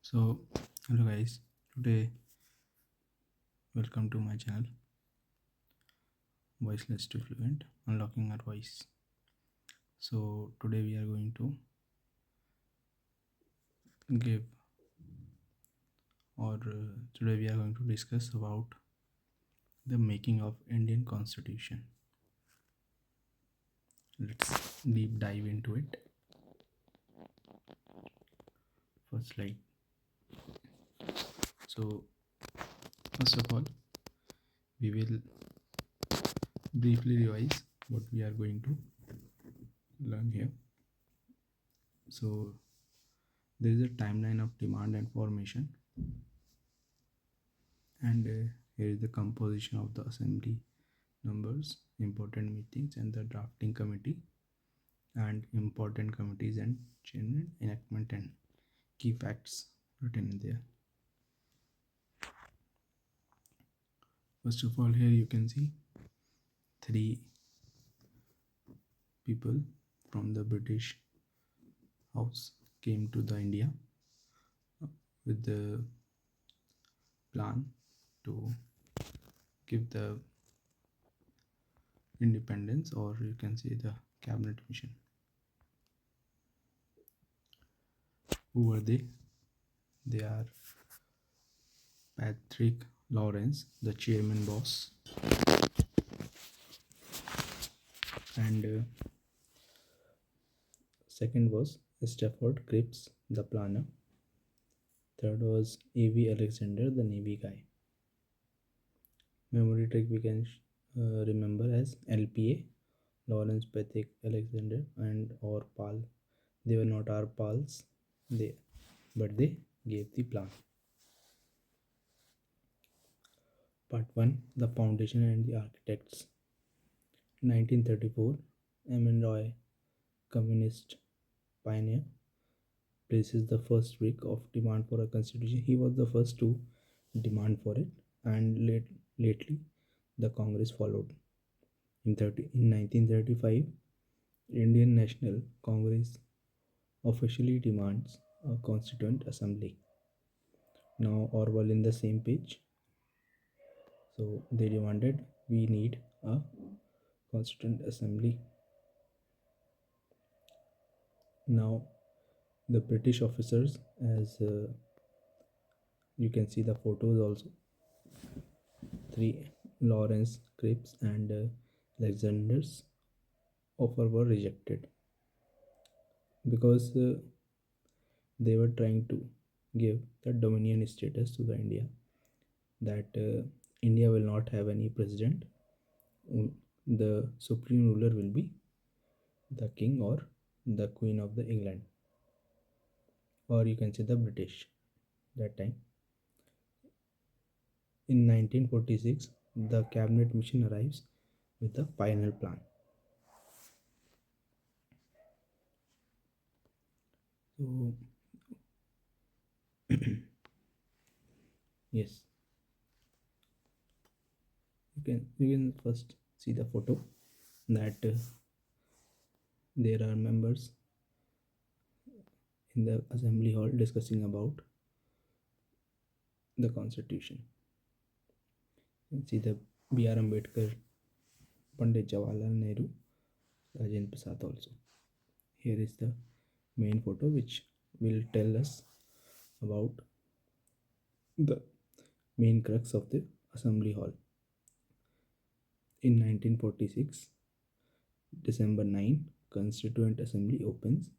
So, hello guys. Today, welcome to my channel, VoicelessToFluent, unlocking our voice. So, today we are going to give, today we are going to discuss about the making of Indian Constitution. Let's deep dive into it. First slide. So, first of all, we will briefly revise what we are going to learn here. So, there is a timeline of demand and formation, and here is the composition of the assembly numbers, important meetings, and the drafting committee, and important committees and chairman, enactment, and key facts written in there. First of all, here you can see three people from the British House came to the India with the plan to give the independence, or you can say the cabinet mission. Who were they? They are Patrick Lawrence, the chairman boss, and second was Stafford Cripps, the planner. Third was A.V. Alexander, the navy guy. Memory trick we can remember as LPA, Lawrence, Patrick, Alexander, and or Pal. They were not our pals, but they gave the plan. Part 1, the foundation and the architects. 1934, M. Roy, communist pioneer, places the first brick of demand for a constitution. He was the first to demand for it, and lately the Congress followed. In 1935, Indian National Congress officially demands a Constituent Assembly. Now all in the same page. So they demanded we need a Constituent Assembly. Now the British officers, as you can see the photos also, three Lawrence, Cripps, and Alexander's offer were rejected because they were trying to give the dominion status to the India, that India will not have any president. The supreme ruler will be the king or the queen of the England, or you can say the British that time. In 1946, the cabinet mission arrives with the final plan. So yes, you can first see the photo that there are members in the assembly hall discussing about the constitution. You can see the B.R. Ambedkar, Pandit Jawaharlal Nehru, Rajendra Prasad also. Here is the main photo which will tell us about the main crux of the assembly hall. In 1946, December 9, Constituent Assembly opens.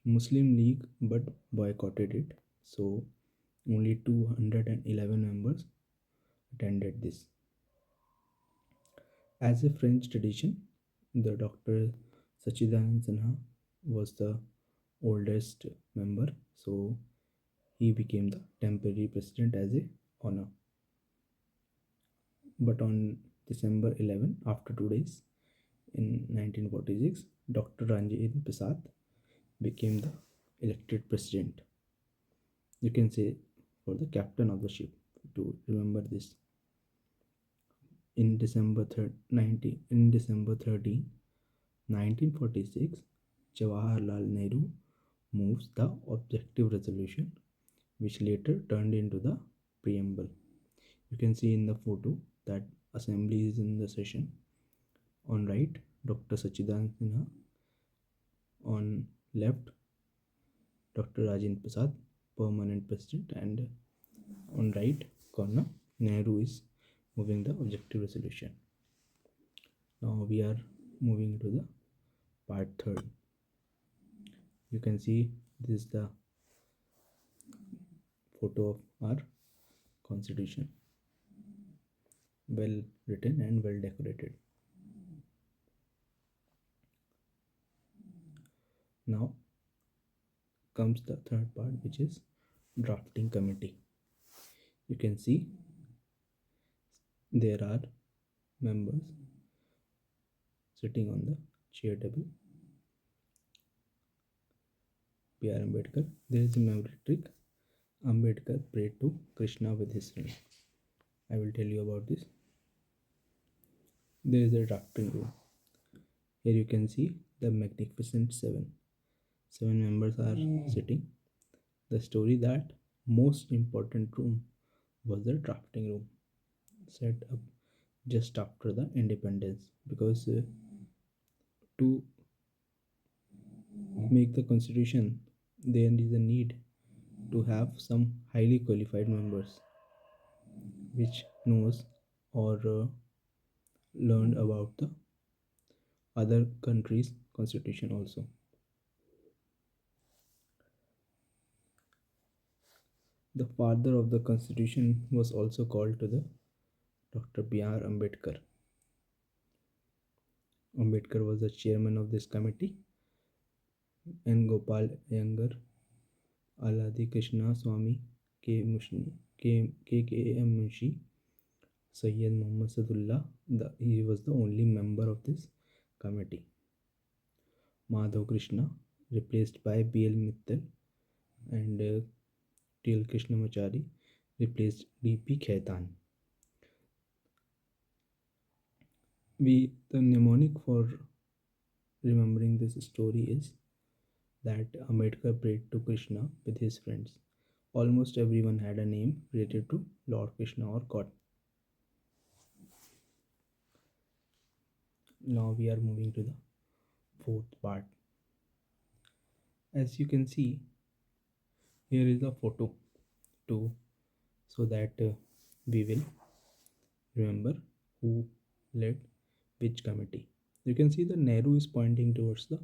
Muslim League but boycotted it, so only 211 members attended this. As a French tradition, the Dr. Sachidanand Sinha was the oldest member, so he became the temporary president as a honor. But on December 11, after 2 days, in 1946, Dr. Rajendra Prasad became the elected president. You can say for the captain of the ship, to remember this. In December 13, 1946, Jawaharlal Nehru moves the objective resolution, which later turned into the preamble. You can see in the photo that assembly is in the session. On right, Dr. Sachidanand Sinha. On left, Dr. Rajendra Prasad, permanent president, and on right corner, Nehru is moving the objective resolution. Now we are moving to the part third. You can see this is the photo of our constitution, well written and well decorated. Now comes the third part, which is drafting committee. You can see there are members sitting on the chair table. P.R. Ambedkar. There is a memory trick. Ambedkar prayed to Krishna with his ring. I will tell you about this. There is a drafting room. Here you can see the magnificent seven. Seven members are sitting. The story that most important room was the drafting room, set up just after the independence, because to make the constitution there is a need to have some highly qualified members which knows or learned about the other countries constitution also. The father of the constitution was also called to the Dr. B.R. Ambedkar. Ambedkar was the chairman of this committee, and Gopal Iyengar, Aladi Krishna Swami, K.K.M. Munshi, Sayyid Muhammad Sadullah, he was the only member of this committee. Madhav Krishna, replaced by B.L. Mittal, and T.L. Krishnamachari, replaced D.P. Khaitan. The mnemonic for remembering this story is that Ambedkar prayed to Krishna with his friends. Almost everyone had a name related to Lord Krishna or God. Now we are moving to the fourth part. As you can see, here is a photo too, so that we will remember who led which committee. You can see the Nehru is pointing towards the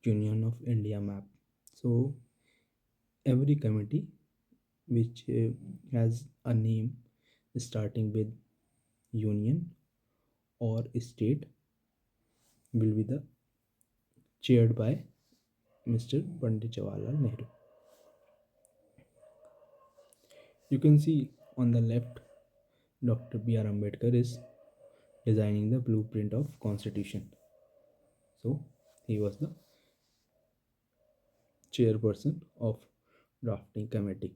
Union of India map. So every committee which has a name starting with union or state will be the chaired by Mr. Pandit Jawaharlal Nehru. You can see on the left, Dr. B.R. Ambedkar is designing the blueprint of constitution. So he was the chairperson of drafting committee.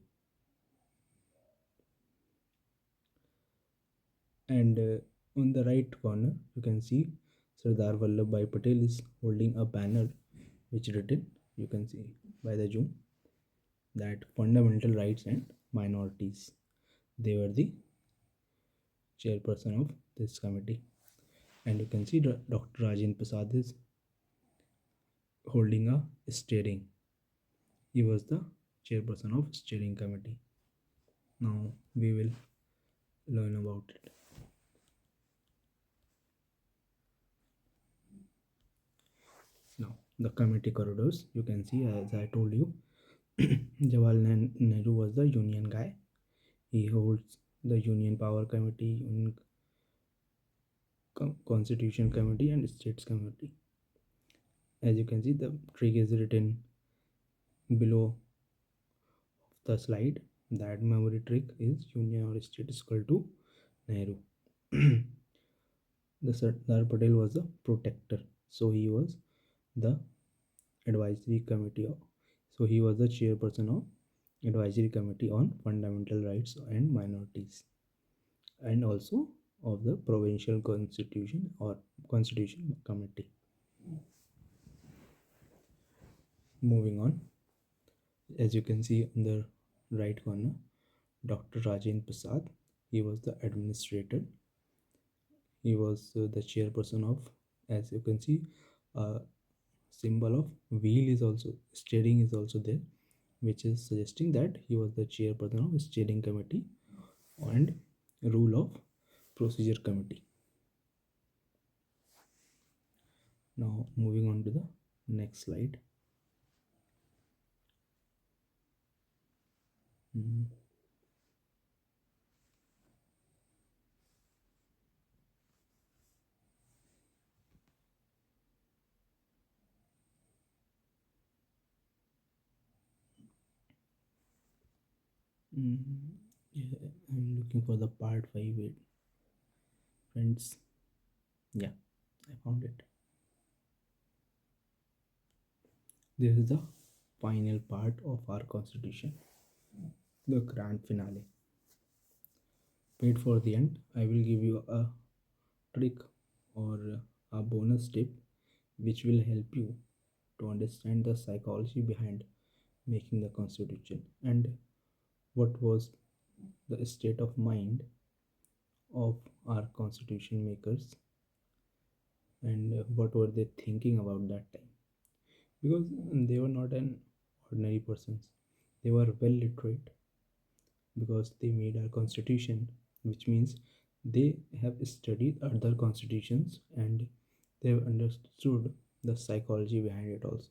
And on the right corner, you can see Sardar Vallabhbhai Patel is holding a banner which written, you can see by the zoom, that fundamental rights and minorities. They were the chairperson of this committee. And you can see Dr. Rajendra Prasad is holding a steering. He was the chairperson of steering committee. Now we will learn about it. Now the committee corridors, you can see, as I told you, Jawaharlal Nehru was the union guy. He holds the Union Power Committee, Union Constitution Committee, and States Committee. As you can see, the trick is written below the slide. That memory trick is Union or State is equal to Nehru. The Sardar Patel was the protector, so he was the advisory committee. So he was the chairperson of advisory committee on fundamental rights and minorities, and also of the provincial constitution or constitution committee. Moving on, As you can see in the right corner, Dr. Rajendra Prasad, he was the administrator. He was the chairperson of, as you can see, a symbol of wheel is also, steering is also there, which is suggesting that he was the chairperson of steering committee and rule of procedure committee. Now moving on to the next slide. Mm, yeah, I'm looking for the part 5. Wait, friends. Yeah, I found it. This is the final part of our constitution, the grand finale. Wait for the end. I will give you a trick or a bonus tip which will help you to understand the psychology behind making the constitution and what was the state of mind of our constitution makers and what were they thinking about that time, because they were not an ordinary persons. They were well literate because they made our constitution, which means they have studied other constitutions and they have understood the psychology behind it also.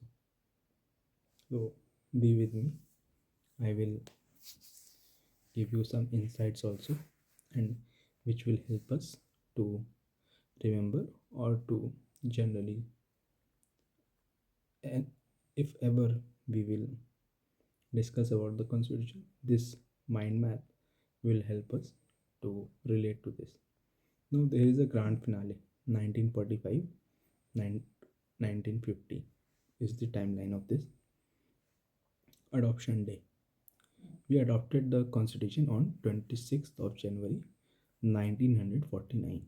So be with me. I will give you some insights also, and which will help us to remember or to generally, and if ever we will discuss about the constitution, this mind map will help us to relate to this. Now there is a grand finale, 1945, 1950 is the timeline of this adoption day. We adopted the constitution on 26th of January 1949.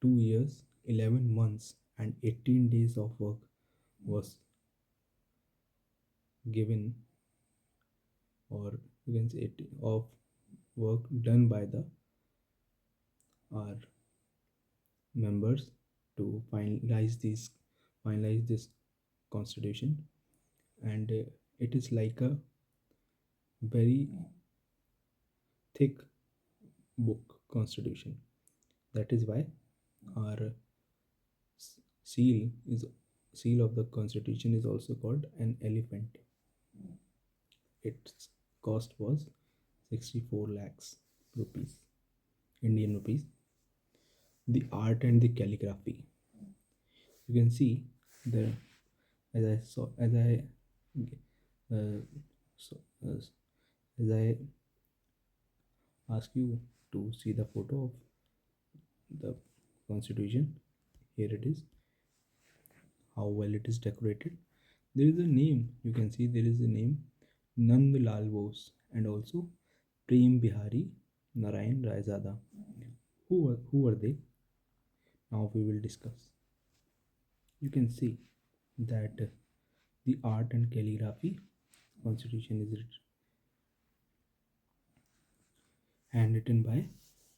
2 years, 11 months, and 18 days of work was given, or you can say it, of work done by the our members to finalize this constitution, and it is like a very thick book constitution. That is why our seal is seal of the constitution is also called an elephant. Its cost was 64 lakhs rupees, Indian rupees. The art and the calligraphy. You can see the, as I saw as I uh, so, as I ask you to see the photo of the constitution. Here it is, how well it is decorated. There is a name, you can see there is a name, Nand Lal Bose, and also Prem Bihari Narayan Raizada. Who were they? Now we will discuss. You can see that the art and calligraphy constitution is handwritten by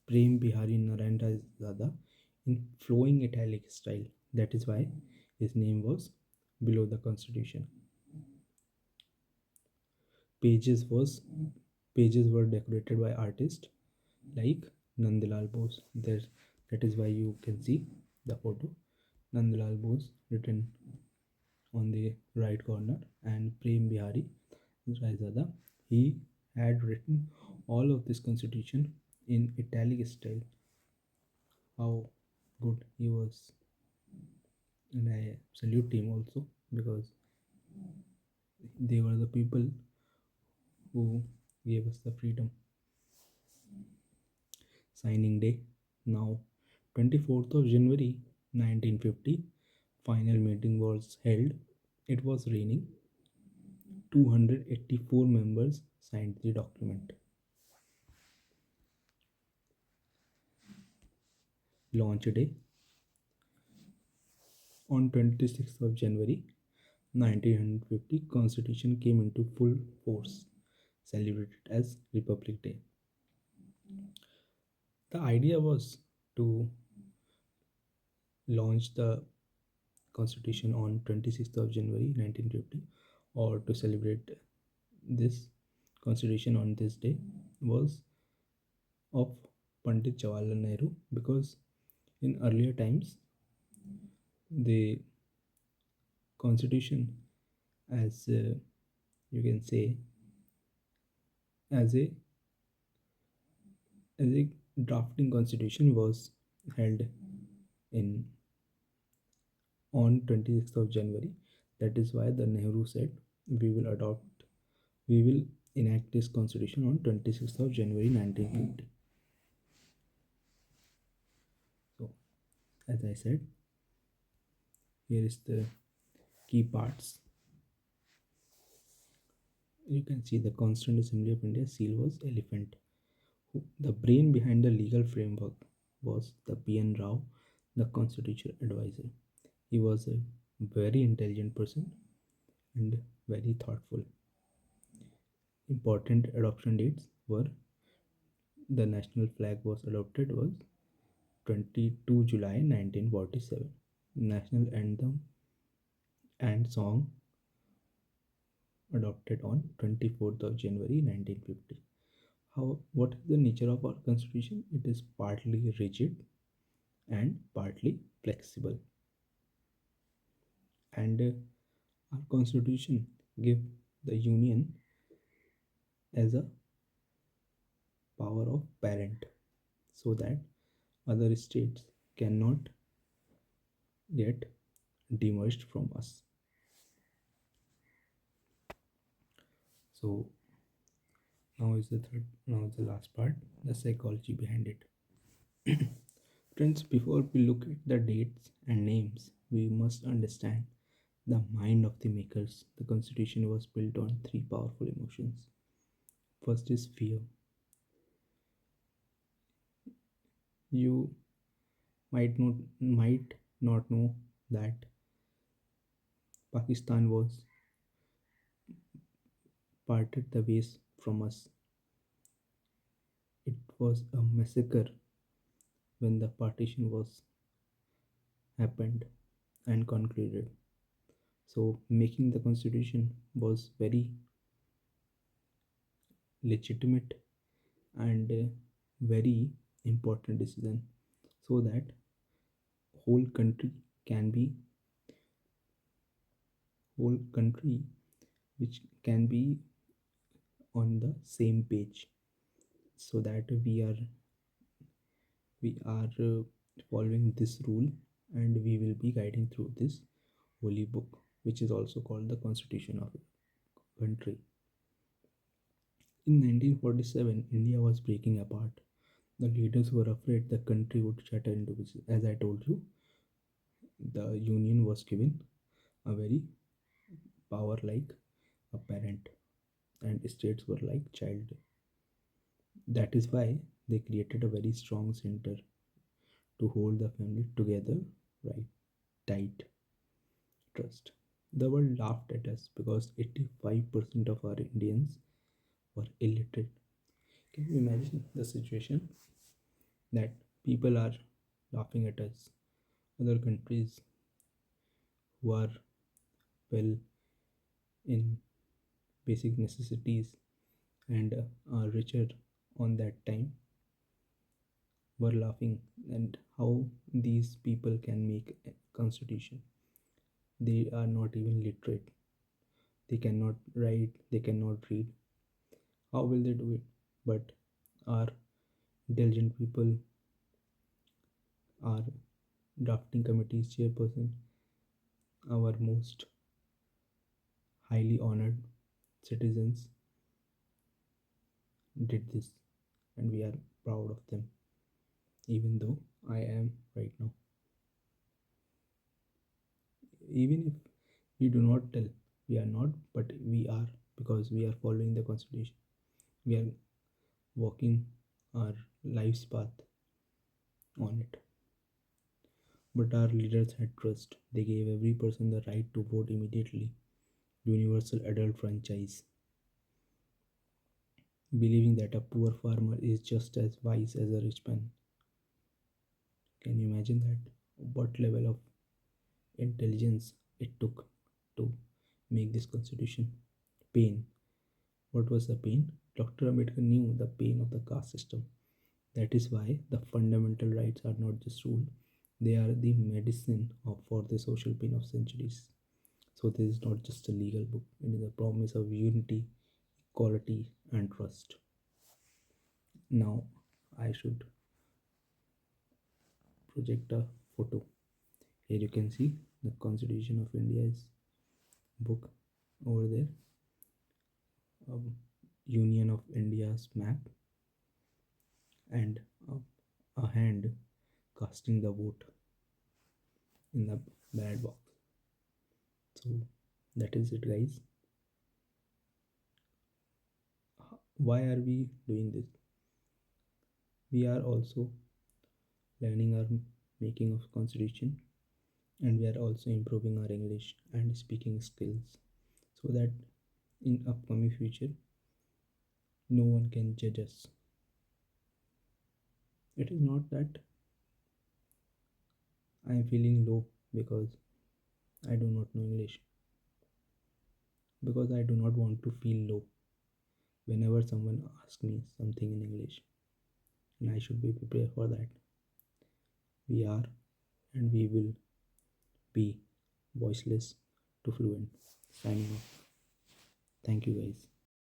Prem Bihari Narendra Zada in flowing italic style. That is why his name was below the constitution. Pages was Pages were decorated by artists like Nandlal Bose. That is why you can see the photo. Nandlal Bose written on the right corner, and Prem Bihari Raizada, he had written all of this constitution in italic style. How good he was, and I salute him also because they were the people who gave us the freedom. Signing day, now 24th of January 1950, final meeting was held. It was raining. 284 members signed the document. Launch day, on 26th of January 1950 Constitution came into full force, celebrated as Republic Day. The idea was to launch the Constitution on 26th of January 1950, or to celebrate this Constitution on this day, was of Pandit Jawaharlal Nehru, because in earlier times the Constitution, as you can say, as a as a drafting Constitution, was held in on 26th of January. That is why the Nehru said we will enact this Constitution on 26th of January 1950. So, as I said, here is the key parts. You can see the Constituent Assembly of India seal was elephant. The brain behind the legal framework was the P.N. Rao, the constitutional advisor. He was a very intelligent person and very thoughtful. Important adoption dates were: the national flag was adopted was 22 July 1947. National anthem and song adopted on 24th of January 1950. What is the nature of our constitution? It is partly rigid and partly flexible. And our constitution give the union as a power of parent, so that other states cannot get demerged from us. So now is the last part, the psychology behind it. Friends, before we look at the dates and names, we must understand the mind of the makers. The constitution was built on three powerful emotions. First is fear. You might not know that Pakistan was parted the ways from us. It was a massacre when the partition was happened and concluded. So making the constitution was very legitimate and very important decision, so that whole country can be whole country which can be on the same page, so that we are following this rule, and we will be guiding through this holy book, which is also called the constitution of a country. In 1947, India was breaking apart. The leaders were afraid the country would shatter into pieces. As I told you, the union was given a very power like a parent, and states were like child. That is why they created a very strong center to hold the family together, right, tight, trust. The world laughed at us because 85% of our Indians were illiterate. Can you imagine the situation that people are laughing at us? Other countries who are well in basic necessities and are richer on that time were laughing, and how these people can make a constitution. They are not even literate. They cannot write, they cannot read. How will they do it? But our intelligent people, our drafting committee's chairperson, our most highly honored citizens did this, and we are proud of them, even though I am right now. Even if we do not tell, we are not, but we are, because we are following the constitution. We are walking our life's path on it. But our leaders had trust. They gave every person the right to vote immediately. Universal adult franchise. Believing that a poor farmer is just as wise as a rich man. Can you imagine that? What level of intelligence it took to make this constitution? Pain. What was the pain? Dr. Ambedkar knew the pain of the caste system. That is why the fundamental rights are not just rule, they are the medicine for the social pain of centuries. So this is not just a legal book, it is a promise of unity, equality, and trust. Now I should project a photo. Here you can see the Constitution of India's book over there, um, Union of India's map, and a hand casting the vote in the ballot box. So that is it, guys. Why are we doing this? We are also learning our making of constitution, and we are also improving our English and speaking skills, so that in upcoming future no one can judge us. It is not that I am feeling low because I do not know English, because I do not want to feel low whenever someone asks me something in English, and I should be prepared for that. We are and we will be voiceless to fluent. Signing off. Thank you, guys.